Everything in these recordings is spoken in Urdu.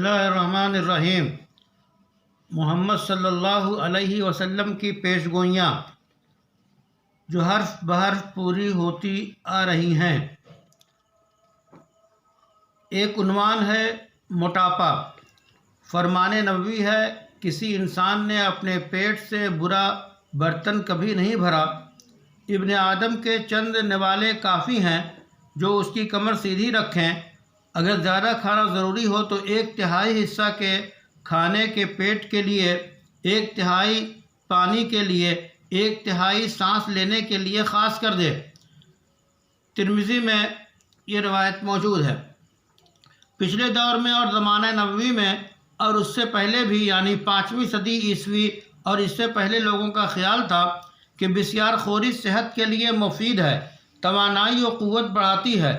اللہ الرحمن الرحیم۔ محمد صلی اللہ علیہ وسلم کی پیشگوئیاں جو حرف بحرف پوری ہوتی آ رہی ہیں۔ ایک عنوان ہے موٹاپا۔ فرمان نبوی ہے، کسی انسان نے اپنے پیٹ سے برا برتن کبھی نہیں بھرا۔ ابن آدم کے چند نوالے کافی ہیں جو اس کی کمر سیدھی رکھیں۔ اگر زیادہ کھانا ضروری ہو تو 1/3 حصہ کے کھانے کے پیٹ کے لیے، 1/3 پانی کے لیے، 1/3 سانس لینے کے لیے خاص کر دے۔ ترمذی میں یہ روایت موجود ہے۔ پچھلے دور میں اور زمانہ نبوی میں اور اس سے پہلے بھی، یعنی 5ویں صدی عیسوی اور اس سے پہلے، لوگوں کا خیال تھا کہ بسیار خوری صحت کے لیے مفید ہے، توانائی و قوت بڑھاتی ہے،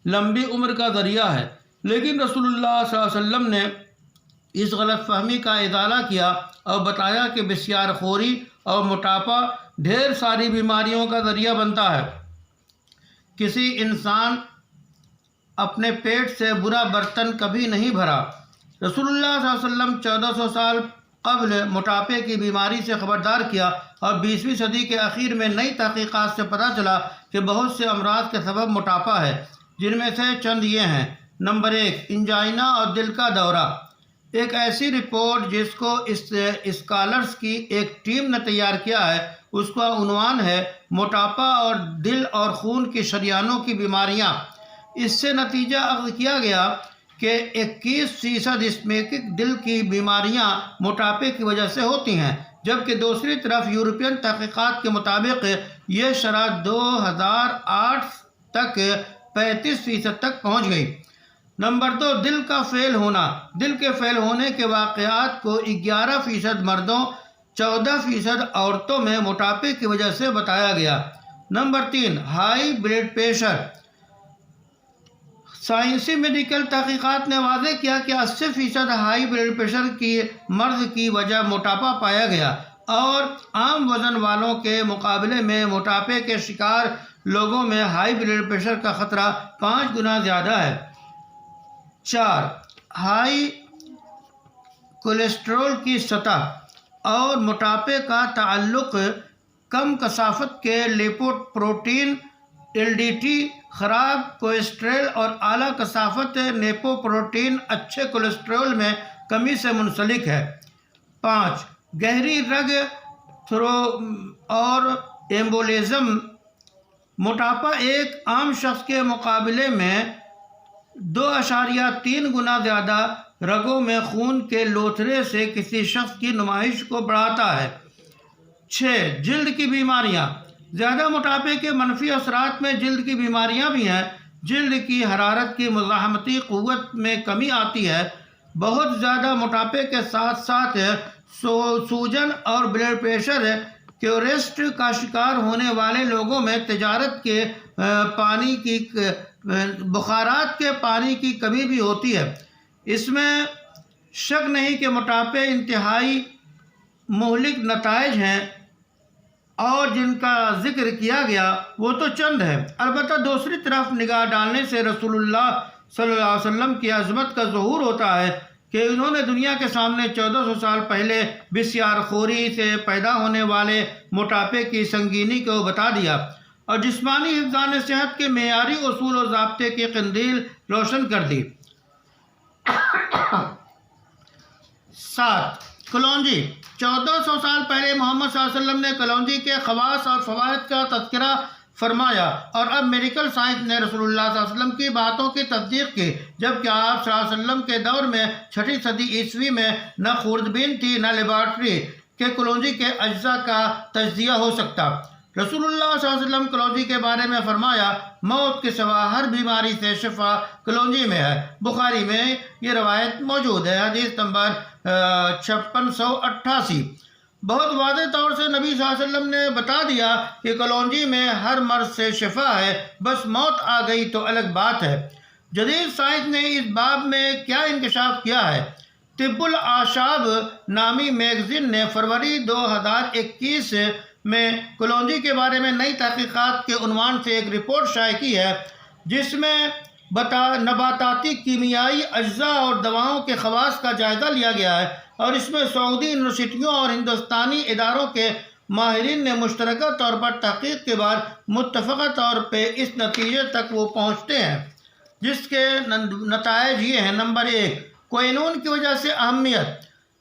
لمبی عمر کا ذریعہ ہے۔ لیکن رسول اللہ صلی اللہ علیہ وسلم نے اس غلط فہمی کا ازالہ کیا اور بتایا کہ بسیار خوری اور موٹاپا ڈھیر ساری بیماریوں کا ذریعہ بنتا ہے۔ کسی انسان اپنے پیٹ سے برا برتن کبھی نہیں بھرا۔ رسول اللہ صلی اللہ علیہ وسلم 1400 سال قبل موٹاپے کی بیماری سے خبردار کیا، اور 20ویں صدی کے اخیر میں نئی تحقیقات سے پتہ چلا کہ بہت سے امراض کے سبب موٹاپا ہے، جن میں سے چند یہ ہیں۔ نمبر 1، انجائنا اور دل کا دورہ۔ ایک ایسی رپورٹ جس کو اسکالرز کی ایک ٹیم نے تیار کیا ہے، اس کا عنوان ہے موٹاپا اور دل اور خون کی شریانوں کی بیماریاں۔ اس سے نتیجہ اخذ کیا گیا کہ 21% اسکیمک دل کی بیماریاں موٹاپے کی وجہ سے ہوتی ہیں، جبکہ دوسری طرف یورپین تحقیقات کے مطابق یہ شرح 2008 تک 35% تک پہنچ گئی۔ نمبر 2، دل کا فیل ہونا۔ دل کے فیل ہونے کے واقعات کو 11% مردوں، 14% عورتوں میں موٹاپے کی وجہ سے بتایا گیا۔ Number 3، high blood pressure. سائنسی میڈیکل تحقیقات نے واضح کیا کہ 80% ہائی بلڈ پریشر کی مرض کی وجہ موٹاپا پایا گیا، اور عام وزن والوں کے مقابلے میں موٹاپے کے شکار لوگوں میں ہائی بلڈ پریشر کا خطرہ 5 گنا زیادہ ہے۔ 4، ہائی کولیسٹرول کی سطح اور موٹاپے کا تعلق۔ کم کثافت کے لیپوپروٹین LDT خراب کولیسٹرول اور اعلیٰ کثافت لیپوپروٹین اچھے کولیسٹرول میں کمی سے منسلک ہے۔ 5، گہری رگ تھرو اور ایمبولزم۔ موٹاپا ایک عام شخص کے مقابلے میں 2.3 گنا زیادہ رگوں میں خون کے لوتھڑے سے کسی شخص کی نمائش کو بڑھاتا ہے۔ 6، جلد کی بیماریاں۔ زیادہ موٹاپے کے منفی اثرات میں جلد کی بیماریاں بھی ہیں۔ جلد کی حرارت کی مزاحمتی قوت میں کمی آتی ہے۔ بہت زیادہ موٹاپے کے ساتھ ساتھ سوجن اور بلڈ پریشر کیورسٹ کا شکار ہونے والے لوگوں میں بخارات کے پانی کی کمی بھی ہوتی ہے۔ اس میں شک نہیں کہ موٹاپے انتہائی مہلک نتائج ہیں، اور جن کا ذکر کیا گیا وہ تو چند ہے۔ البتہ دوسری طرف نگاہ ڈالنے سے رسول اللہ صلی اللہ علیہ وسلم کی عظمت کا ظہور ہوتا ہے کہ انہوں نے دنیا کے سامنے 1400 سال پہلے بسیار خوری سے پیدا ہونے والے موٹاپے کی سنگینی کو بتا دیا، اور جسمانی حفظان صحت کے معیاری اصول و ضابطے کی قندیل روشن کر دی۔ 7، کلونجی۔ 1400 سال پہلے محمد صلی اللہ علیہ وسلم نے کلونجی کے خواص اور فوائد کا تذکرہ فرمایا، اور اب میڈیکل سائنس نے رسول اللہ صلی اللہ علیہ وسلم کی باتوں کی تصدیق کی، جبکہ آپ صلی اللہ علیہ وسلم کے دور میں 6ویں صدی عیسوی میں نہ خوردبین تھی، نہ لیبارٹری کہ کلونجی کے اجزاء کا تجزیہ ہو سکتا۔ رسول اللہ صلی اللہ علیہ وسلم کلونجی کے بارے میں فرمایا، موت کے سوا ہر بیماری سے شفا کلونجی میں ہے۔ بخاری میں یہ روایت موجود ہے، حدیث نمبر 5688۔ بہت واضح طور سے نبی صلی اللہ علیہ وسلم نے بتا دیا کہ کلونجی میں ہر مرض سے شفا ہے، بس موت آ گئی تو الگ بات ہے۔ جدید سائنس نے اس باب میں کیا انکشاف کیا ہے؟ طب الاعشاب نامی میگزین نے فروری 2021 میں کلونجی کے بارے میں نئی تحقیقات کے عنوان سے ایک رپورٹ شائع کی ہے، جس میں نباتاتی کیمیائی اجزاء اور دواؤں کے خواص کا جائزہ لیا گیا ہے، اور اس میں سعودی یونیورسٹیوں اور ہندوستانی اداروں کے ماہرین نے مشترکہ طور پر تحقیق کے بعد متفقہ طور پہ اس نتیجے تک وہ پہنچتے ہیں، جس کے نتائج یہ ہیں۔ نمبر 1، کوہینون کی وجہ سے اہمیت،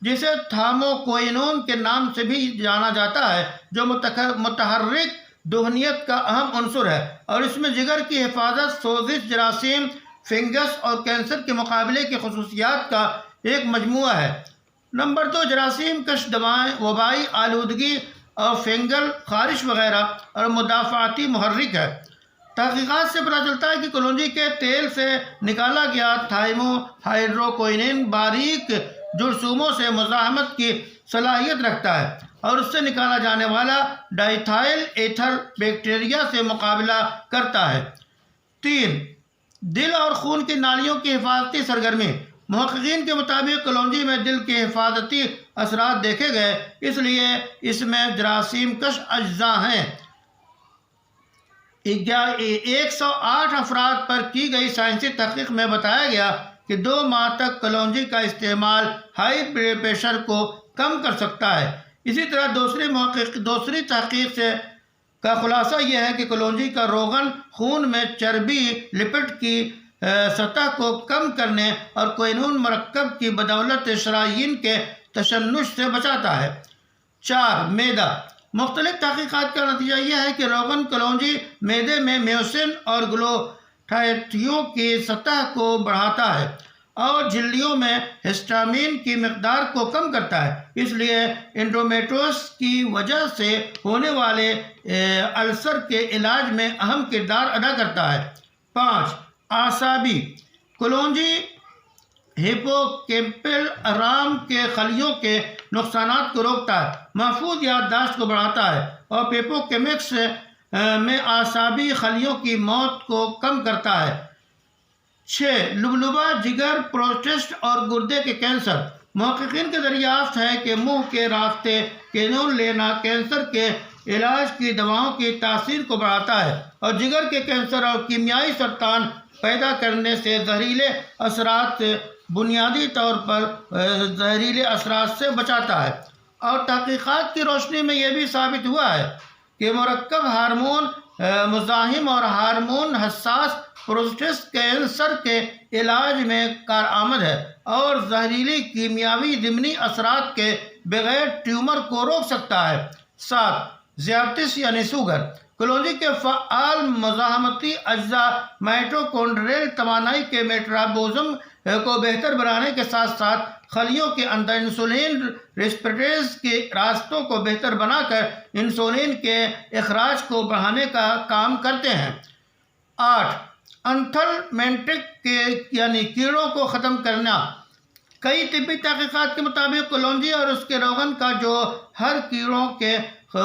جسے تھائموکوئنون کے نام سے بھی جانا جاتا ہے، جو متحرک دہنیت کا اہم عنصر ہے، اور اس میں جگر کی حفاظت، سوزش، جراثیم، فنگس اور کینسر کے مقابلے کی خصوصیات کا ایک مجموعہ ہے۔ نمبر 2، جراثیم کش دوائیں، وبائی آلودگی اور فنگل خارش وغیرہ، اور مدافعتی محرک ہے۔ تحقیقات سے پتہ چلتا ہے کہ کلونجی کے تیل سے نکالا گیا تھائمو ہائیڈروکوئنین باریک جرثوموں سے مزاحمت کی صلاحیت رکھتا ہے، اور اس سے نکالا جانے والا ڈائیتھائل ایتھر بیکٹیریا سے مقابلہ کرتا ہے۔ 3، دل اور خون کی نالیوں کی حفاظتی سرگرمی، محققین کے مطابق کلونجی میں دل کے حفاظتی اثرات دیکھے گئے، اس لیے اس میں جراثیم کش اجزاء ہیں۔ 108 افراد پر کی گئی سائنسی تحقیق میں بتایا گیا کہ 2 ماہ تک کلونجی کا استعمال ہائی بلڈ پریشر کو کم کر سکتا ہے۔ اسی طرح دوسری تحقیق کا خلاصہ یہ ہے کہ کلونجی کا روغن خون میں چربی لپڈ کی سطح کو کم کرنے اور کوہینون مرکب کی بدولت شرائین کے تشنج سے بچاتا ہے۔ 4، معدہ، مختلف تحقیقات کا نتیجہ یہ ہے کہ روغن کلونجی معدے میں میوسن اور گلوٹاتھیون کی سطح کو بڑھاتا ہے اور جھلیوں میں ہسٹامین کی مقدار کو کم کرتا ہے، اس لیے انڈومیٹریوسس کی وجہ سے ہونے والے السر کے علاج میں اہم کردار ادا کرتا ہے۔ 5، اعصابی، کلونجی ہپوکیمپل رام کے خلیوں کے نقصانات کو روکتا ہے، محفوظ یادداشت کو بڑھاتا ہے اور ہپوکیمپس میں اعصابی خلیوں کی موت کو کم کرتا ہے۔ 6، لبلبہ، جگر، پروسٹیٹ اور گردے کے کینسر، محققین کی دریافت ہے کہ منہ کے راستے کینول لینا کینسر کے علاج کی دواؤں کی تاثیر کو بڑھاتا ہے اور جگر کے کینسر اور کیمیائی سرطان پیدا کرنے سے زہریلے اثرات بنیادی طور پر زہریلے اثرات سے بچاتا ہے۔ اور تحقیقات کی روشنی میں یہ بھی ثابت ہوا ہے کہ مرکب ہارمون مزاحم اور ہارمون حساس پروسٹیٹ کینسر کے علاج میں کارآمد ہے اور زہریلی کیمیاوی ضمنی اثرات کے بغیر ٹیومر کو روک سکتا ہے۔ 7، ذیابیطس یعنی شوگر، کلونجی کے فعال مزاحمتی اجزاء مائٹوکونڈریل توانائی کے میٹابولزم کو بہتر بنانے کے ساتھ ساتھ خلیوں کے اندر انسولین ریسپٹرز کے راستوں کو بہتر بنا کر انسولین کے اخراج کو بڑھانے کا کام کرتے ہیں۔ 8، انتھلمینٹک یعنی کیڑوں کو ختم کرنا، کئی طبی تحقیقات کے مطابق کلونجی اور اس کے روغن کا جو ہر کیڑوں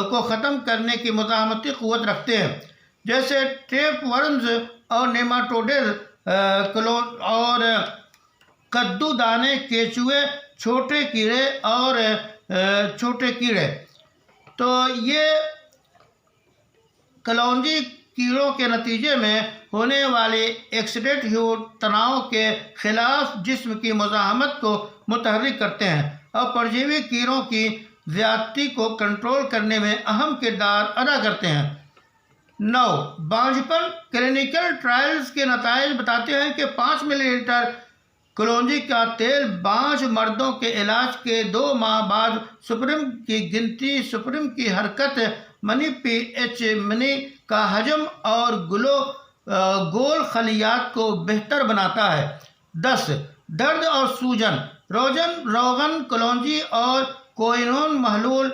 کو ختم کرنے کی مزاحمتی قوت رکھتے ہیں، جیسے ٹیپ ورمز اور نیماٹوڈز اور کدو دانے کیچوے، چھوٹے کیڑے، تو یہ کلونجی کیڑوں کے نتیجے میں ہونے والے ایکسیڈیٹیو تناؤ کے خلاف جسم کی مزاحمت کو متحرک کرتے ہیں اور پرجیوی کیڑوں کی زیادتی کو کنٹرول کرنے میں اہم کردار ادا کرتے ہیں۔ 9، بانجھپن، کلینکل ٹرائلز کے نتائج بتاتے ہیں کہ 5 ملی لیٹر کلونجی کا تیل بانجھ مردوں کے علاج کے 2 ماہ بعد سپرم کی گنتی، سپرم کی حرکت، منی پی ایچ منی کا حجم اور گول خلیات کو بہتر بناتا ہے۔ 10، درد اور سوجن، روغن کلونجی اور کوہینون محلول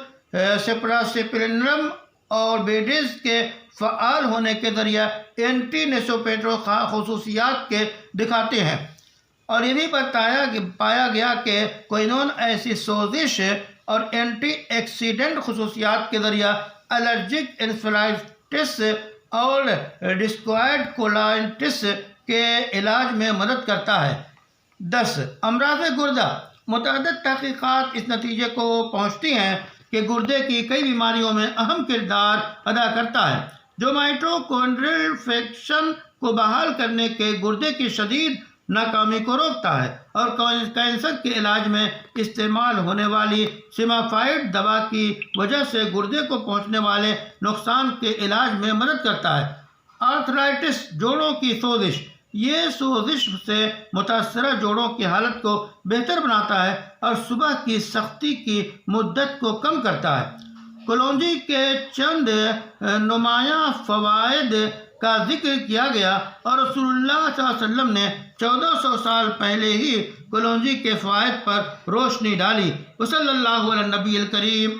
سپراسپرینرم اور بیڈیز کے فعال ہونے کے ذریعہ اینٹی نیسوپیٹرو خصوصیات کے دکھاتے ہیں، اور یہ بھی پایا گیا کہ کوہینون ایسی سوزش اور اینٹی ایکسیڈنٹ خصوصیات کے ذریعہ الرجک انفلائٹس اور ڈسکوائڈ کولائٹس کے علاج میں مدد کرتا ہے۔ 10، امراض گردہ، متعدد تحقیقات اس نتیجے کو پہنچتی ہیں کہ گردے کی کئی بیماریوں میں اہم کردار ادا کرتا ہے، جو مائٹوکونڈریل فنکشن کو بحال کرنے کے گردے کی شدید ناکامی کو روکتا ہے اور کینسر کے علاج میں استعمال ہونے والی سیمافائڈ دوا کی وجہ سے گردے کو پہنچنے والے نقصان کے علاج میں مدد کرتا ہے۔ آرتھرائٹس، جوڑوں کی سوزش، یہ سوزش سے متاثرہ جوڑوں کی حالت کو بہتر بناتا ہے اور صبح کی سختی کی مدت کو کم کرتا ہے۔ کلونجی کے چند نمایاں فوائد کا ذکر کیا گیا اور رسول اللہ صلی اللہ علیہ وسلم نے 1400 سال پہلے ہی کلونجی کے فوائد پر روشنی ڈالی۔ وصلی اللہ علی النبی الکریم۔